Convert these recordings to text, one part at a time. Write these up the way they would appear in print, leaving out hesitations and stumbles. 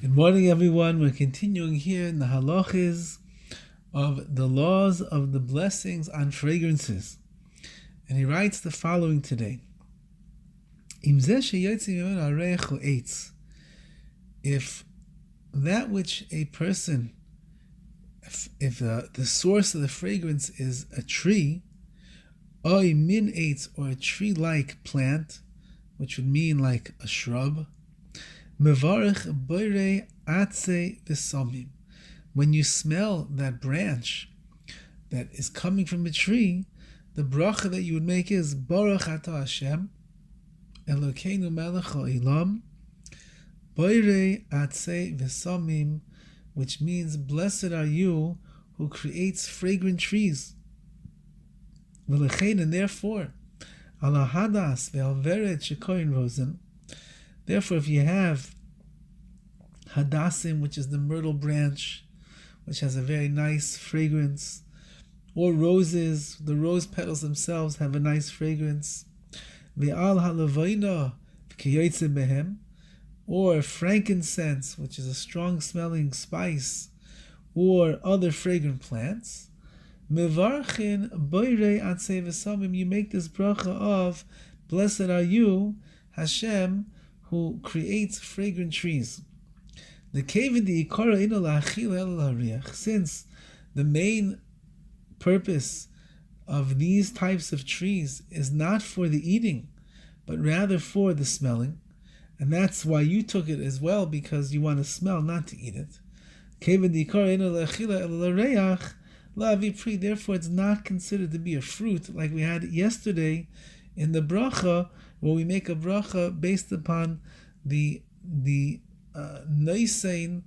Good morning, everyone. We're continuing here in the halachas of the laws of the blessings on fragrances. And he writes the following today. If that which a person, if the source of the fragrance is a tree, oy min eitz, or a tree-like plant, which would mean like a shrub, mevarich boire atze v'samim. When you smell that branch that is coming from a tree, the bracha that you would make is Baruch Ata Hashem Elokeinu Melech Haolam Boire Atze V'Samim, which means blessed are you who creates fragrant trees. V'lechein, and therefore Ala Hadas Ve'alveret Shekoin Rosen. Therefore, if you have Hadassim, which is the myrtle branch, which has a very nice fragrance, or roses, the rose petals themselves have a nice fragrance, Ve'al halavayna v'kiyotzim behem, or frankincense, which is a strong smelling spice, or other fragrant plants, Mevarchin boire atzei v'samim, you make this bracha of blessed are you, Hashem, who creates fragrant trees. The cave the ikara ino la'achil el la'riach, since the main purpose of these types of trees is not for the eating, but rather for the smelling, and that's why you took it as well, because you want to smell, not to eat it. Cave the ikara ino la'achil el la'riach la'avi pri. Therefore, it's not considered to be a fruit, like we had yesterday in the bracha, where we make a bracha based upon the noisein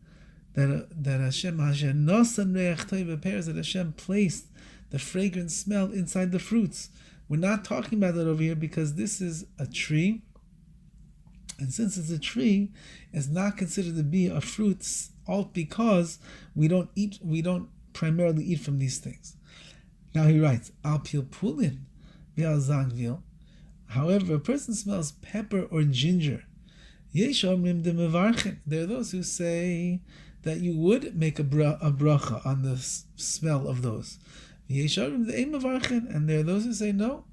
that Hashem nosan reach tov pears, that Hashem placed the fragrant smell inside the fruits. We're not talking about that over here because this is a tree, and since it's a tree, it's not considered to be a fruit, all because we don't primarily eat from these things. Now he writes, Al pilpulin v'al zangvil. However, a person smells pepper or ginger, there are those who say that you would make a bracha on the smell of those. And there are those who say no,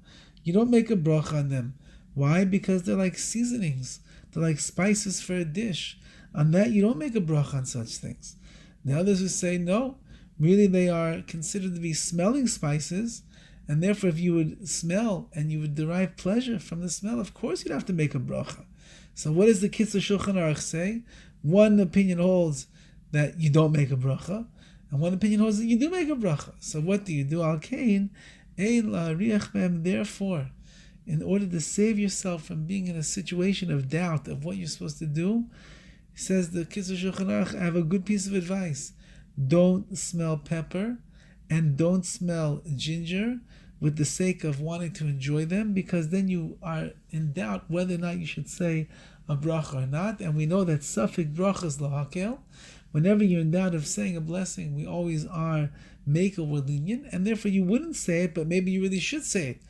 you don't make a bracha on them. Why? Because they're like seasonings. They're like spices for a dish. On that, you don't make a bracha on such things. The others who say no, really they are considered to be smelling spices, and therefore if you would smell and you would derive pleasure from the smell, of course you'd have to make a bracha. So what does the Kitzur Shulchan Aruch say? One opinion holds that you don't make a bracha, and one opinion holds that you do make a bracha. So what do you do? Al kain ein la'ariach b'hem. Therefore, in order to save yourself from being in a situation of doubt of what you're supposed to do, says the Kitzur Shulchan Aruch, I have a good piece of advice. Don't smell pepper and don't smell ginger with the sake of wanting to enjoy them, because then you are in doubt whether or not you should say a bracha or not. And we know that suffix brachas lahakel. Whenever you're in doubt of saying a blessing, we always are makel or lenient, and therefore you wouldn't say it, but maybe you really should say it.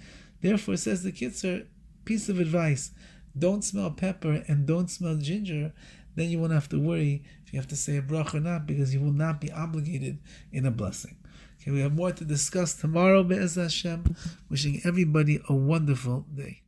Therefore, says the Kitzur, piece of advice, don't smell pepper and don't smell ginger. Then you won't have to worry if you have to say a bracha or not, because you will not be obligated in a blessing. Okay, we have more to discuss tomorrow, Be'ez Hashem. Wishing everybody a wonderful day.